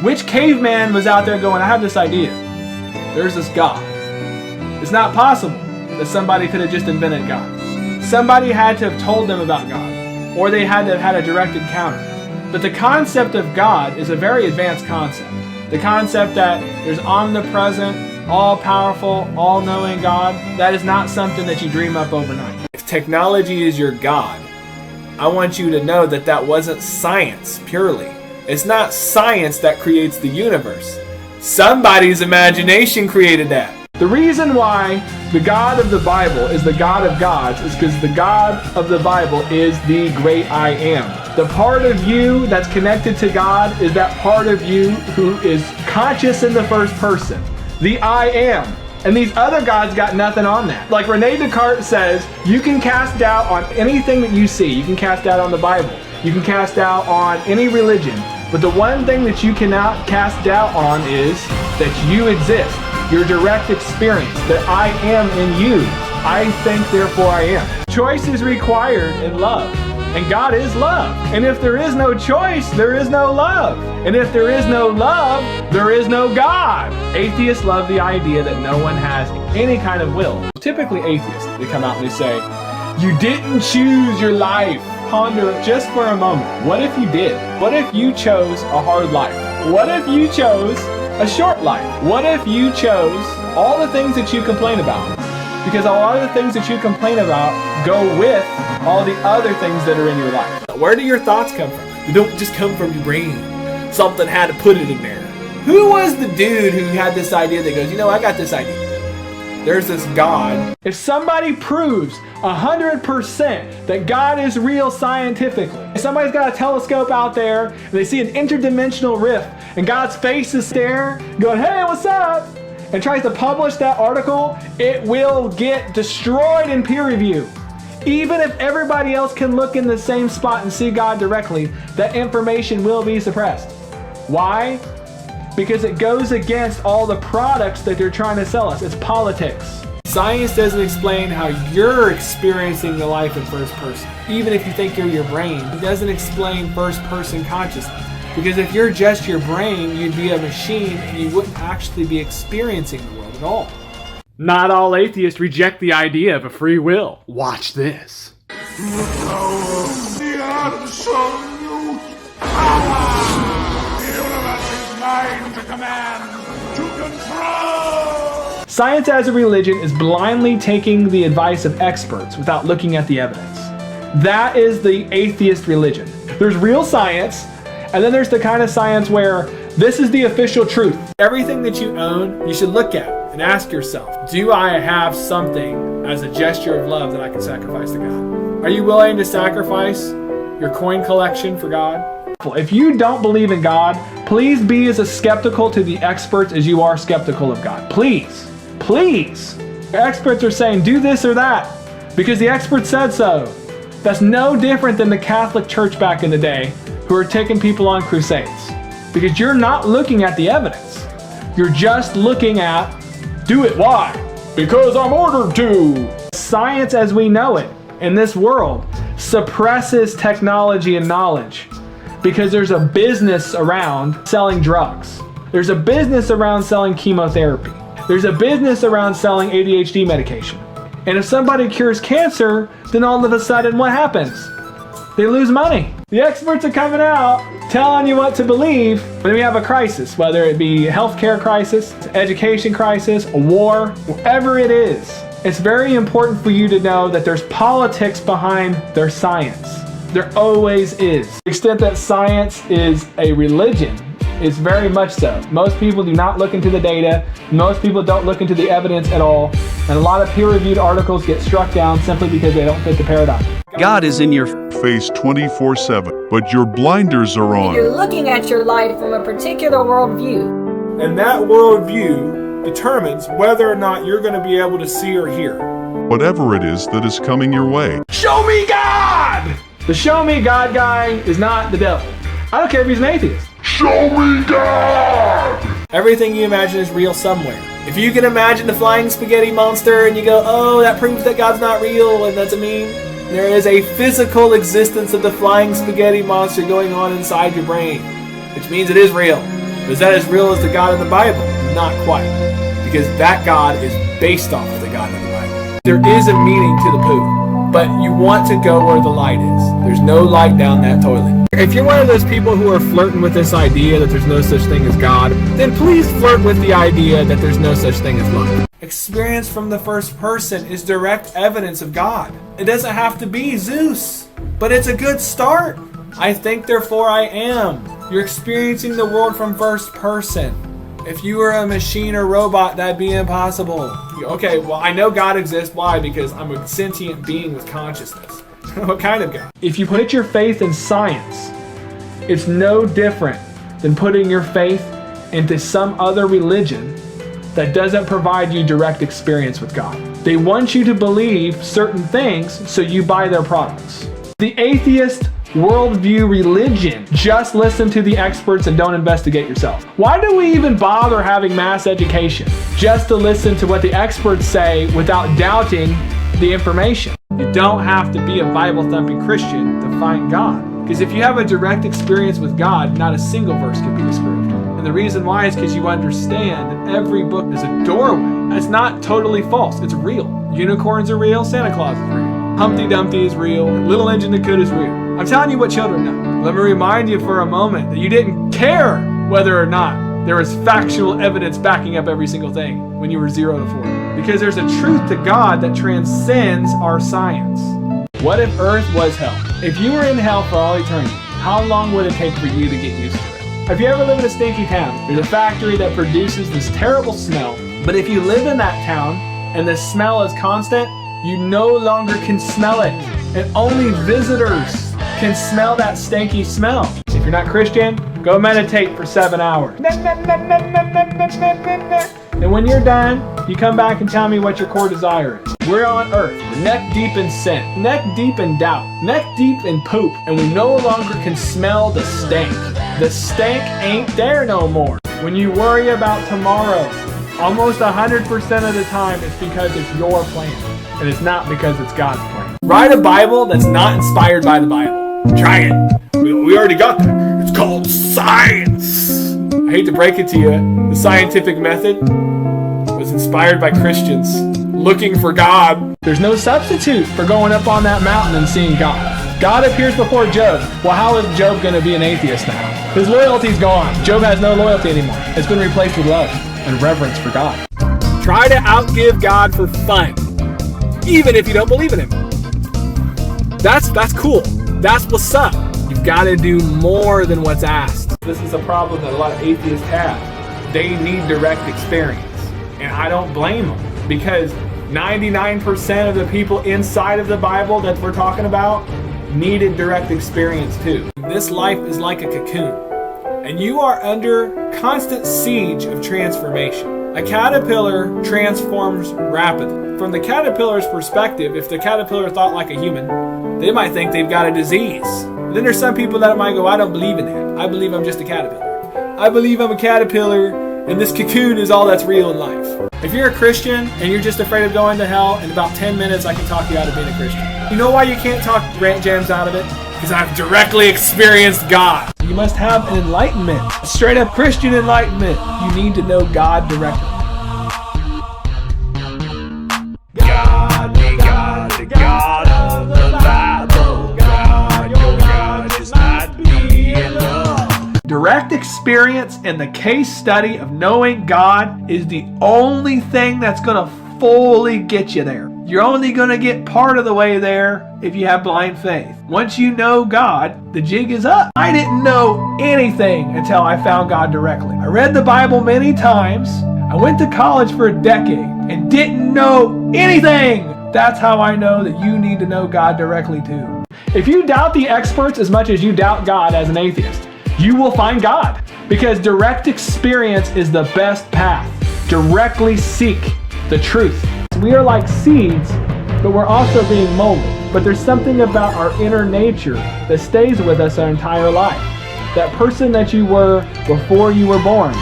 Which caveman was out there going, I have this idea. There's this God. It's not possible that somebody could have just invented God. Somebody had to have told them about God, or they had to have had a direct encounter. But the concept of God is a very advanced concept. The concept that there's omnipresent, all-powerful, all-knowing God, that is not something that you dream up overnight. If technology is your God, I want you to know that that wasn't science purely. It's not science that creates the universe. Somebody's imagination created that. The reason why the God of the Bible is the God of gods is because the God of the Bible is the great I am. The part of you that's connected to God is that part of you who is conscious in the first person. The I am. And these other gods got nothing on that. Like Rene Descartes says, you can cast doubt on anything that you see. You can cast doubt on the Bible. You can cast doubt on any religion. But the one thing that you cannot cast doubt on is that you exist. Your direct experience, that I am in you. I think, therefore I am. Choice is required in love. And God is love. And if there is no choice, there is no love. And if there is no love, there is no God. Atheists love the idea that no one has any kind of will. Typically atheists, they come out and they say, you didn't choose your life. Ponder just for a moment. What if you did? What if you chose a hard life? What if you chose a short life? What if you chose all the things that you complain about? Because a lot of the things that you complain about go with all the other things that are in your life. Where do your thoughts come from? They don't just come from your brain. Something had to put it in there. Who was the dude who had this idea that goes, you know, I got this idea. There's this God. If somebody proves 100% that God is real scientifically, if somebody's got a telescope out there and they see an interdimensional rift and God's face is there going, hey, what's up? And tries to publish that article, it will get destroyed in peer review. Even if everybody else can look in the same spot and see God directly, that information will be suppressed. Why? Because it goes against all the products that they're trying to sell us. It's politics. Science doesn't explain how you're experiencing the life in first person. Even if you think you're your brain, it doesn't explain first person consciousness. Because if you're just your brain, you'd be a machine and you wouldn't actually be experiencing the world at all. Not all atheists reject the idea of a free will. Watch this. The power of the absolute power. The universe is mine to command, to control. Science as a religion is blindly taking the advice of experts without looking at the evidence. That is the atheist religion. There's real science, and then there's the kind of science where this is the official truth. Everything that you own, you should look at and ask yourself, do I have something as a gesture of love that I can sacrifice to God? Are you willing to sacrifice your coin collection for God? If you don't believe in God, please be as skeptical to the experts as you are skeptical of God. Please, please. The experts are saying do this or that because the experts said so. That's no different than the Catholic Church back in the day who are taking people on crusades. Because you're not looking at the evidence. You're just looking at, do it, why? Because I'm ordered to. Science as we know it in this world suppresses technology and knowledge because there's a business around selling drugs. There's a business around selling chemotherapy. There's a business around selling ADHD medication. And if somebody cures cancer, then all of a sudden what happens? They lose money. The experts are coming out telling you what to believe when we have a crisis, whether it be a healthcare crisis, education crisis, a war, whatever it is. It's very important for you to know that there's politics behind their science. There always is. To the extent that science is a religion, it's very much so. Most people do not look into the data. Most people don't look into the evidence at all. And a lot of peer-reviewed articles get struck down simply because they don't fit the paradigm. God is in your face 24/7, but your blinders are on. You're looking at your life from a particular worldview. And that worldview determines whether or not you're going to be able to see or hear. Whatever it is that is coming your way. Show me God! The show me God guy is not the devil. I don't care if he's an atheist. Show me God! Everything you imagine is real somewhere. If you can imagine the flying spaghetti monster and you go, oh, that proves that God's not real and that's a meme, there is a physical existence of the flying spaghetti monster going on inside your brain, which means it is real. Is that as real as the God of the Bible? Not quite. Because that God is based off of the God of the Bible. There is a meaning to the poop, but you want to go where the light is. There's no light down that toilet. If you're one of those people who are flirting with this idea that there's no such thing as God, then please flirt with the idea that there's no such thing as light. Experience from the first person is direct evidence of God. It doesn't have to be Zeus, but it's a good start. I think, therefore I am. You're experiencing the world from first person. If you were a machine or robot, that'd be impossible. Okay, well, I know God exists. Why? Because I'm a sentient being with consciousness. What kind of God? If you put your faith in science, it's no different than putting your faith into some other religion that doesn't provide you direct experience with God. They want you to believe certain things, so you buy their products. The atheist worldview religion, just listen to the experts and don't investigate yourself. Why do we even bother having mass education? Just to listen to what the experts say without doubting the information. You don't have to be a Bible-thumping Christian to find God. Because if you have a direct experience with God, not a single verse can be disproved. And the reason why is because you understand that every book is a doorway. It's not totally false, it's real. Unicorns are real, Santa Claus is real. Humpty Dumpty is real, Little Engine that Could is real. I'm telling you what children know. Let me remind you for a moment that you didn't care whether or not there was factual evidence backing up every single thing when you were 0 to 4. Because there's a truth to God that transcends our science. What if Earth was hell? If you were in hell for all eternity, how long would it take for you to get used to it? Have you ever lived in a stinky town? There's a factory that produces this terrible smell, but if you live in that town and the smell is constant, you no longer can smell it. And only visitors can smell that stinky smell. If you're not Christian, go meditate for 7 hours. And when you're done, you come back and tell me what your core desire is. We're on earth, we're neck deep in sin, neck deep in doubt, neck deep in poop, and we no longer can smell the stank. The stank ain't there no more. When you worry about tomorrow, almost 100% of the time it's because it's your plan, and it's not because it's God's plan. Write a Bible that's not inspired by the Bible. Try it. We already got that. It's called science. I hate to break it to you, the scientific method was inspired by Christians looking for God. There's no substitute for going up on that mountain and seeing God. God appears before Job. Well, how is Job going to be an atheist now? His loyalty's gone. Job has no loyalty anymore. It's been replaced with love and reverence for God. Try to outgive God for fun, even if you don't believe in him. That's cool. That's what's up. You've got to do more than what's asked. This is a problem that a lot of atheists have. They need direct experience. And I don't blame them, because 99% of the people inside of the Bible that we're talking about needed direct experience too. This life is like a cocoon, and you are under constant siege of transformation. A caterpillar transforms rapidly. From the caterpillar's perspective, if the caterpillar thought like a human, they might think they've got a disease. And then there's some people that might go, I don't believe in that. I believe I'm just a caterpillar. I believe I'm a caterpillar, and this cocoon is all that's real in life. If you're a Christian and you're just afraid of going to hell, in about 10 minutes I can talk you out of being a Christian. You know why you can't talk rant jams out of it? Because I've directly experienced God. You must have an enlightenment, a straight up Christian enlightenment. You need to know God directly. God, we got the God of the Bible. God, your God is not being loved. Direct experience and the case study of knowing God is the only thing that's going to fully get you there. You're only going to get part of the way there if you have blind faith. Once you know God, the jig is up. I didn't know anything until I found God directly. I read the Bible many times. I went to college for a decade and didn't know anything. That's how I know that you need to know God directly too. If you doubt the experts as much as you doubt God as an atheist, you will find God, because direct experience is the best path. Directly seek the truth. We are like seeds, but we're also being molded. But there's something about our inner nature that stays with us our entire life. That person that you were before you were born.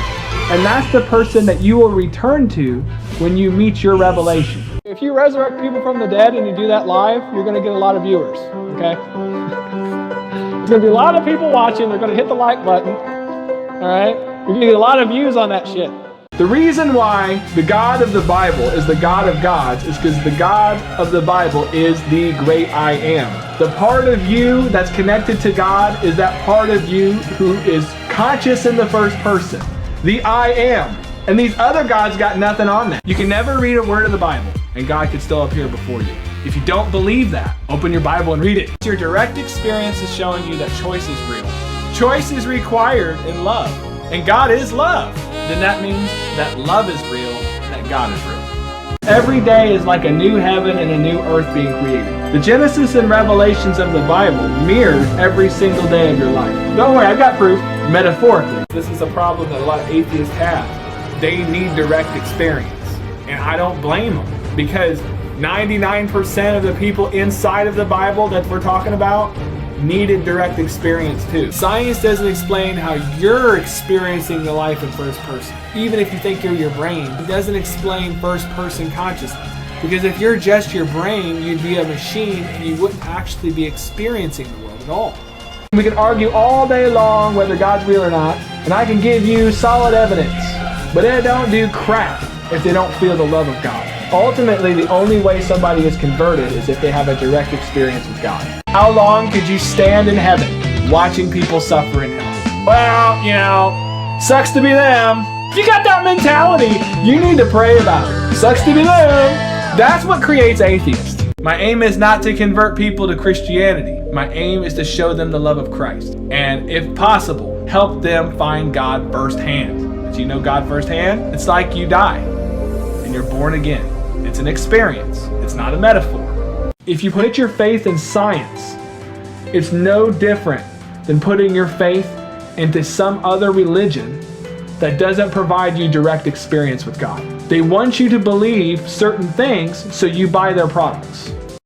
And that's the person that you will return to when you meet your revelation. If you resurrect people from the dead and you do that live, you're going to get a lot of viewers, okay? There's going to be a lot of people watching. They're going to hit the like button, all right? We get a lot of views on that shit. The reason why the God of the Bible is the God of gods is because the God of the Bible is the great I am. The part of you that's connected to God is that part of you who is conscious in the first person. The I am. And these other gods got nothing on that. You can never read a word of the Bible and God could still appear before you. If you don't believe that, open your Bible and read it. Your direct experience is showing you that choice is real. Choice is required in love. And God is love. Then that means that love is real and that God is real. Every day is like a new heaven and a new earth being created. The Genesis and Revelations of the Bible mirrors every single day of your life. Don't worry, I've got proof, metaphorically. This is a problem that a lot of atheists have. They need direct experience. And I don't blame them, because 99% of the people inside of the Bible that we're talking about needed direct experience too. Science doesn't explain how you're experiencing the life in first person. Even if you think you're your brain, it doesn't explain first person consciousness. Because if you're just your brain, you'd be a machine and you wouldn't actually be experiencing the world at all. We can argue all day long whether God's real or not, and I can give you solid evidence, but it don't do crap if they don't feel the love of God. Ultimately, the only way somebody is converted is if they have a direct experience with God. How long could you stand in heaven watching people suffer in hell? Well, you know, sucks to be them. If you got that mentality, you need to pray about it. Sucks to be them. That's what creates atheists. My aim is not to convert people to Christianity. My aim is to show them the love of Christ. And if possible, help them find God firsthand. Do you know God firsthand? It's like you die and you're born again. It's an experience. It's not a metaphor. If you put your faith in science, it's no different than putting your faith into some other religion that doesn't provide you direct experience with God. They want you to believe certain things, so you buy their products.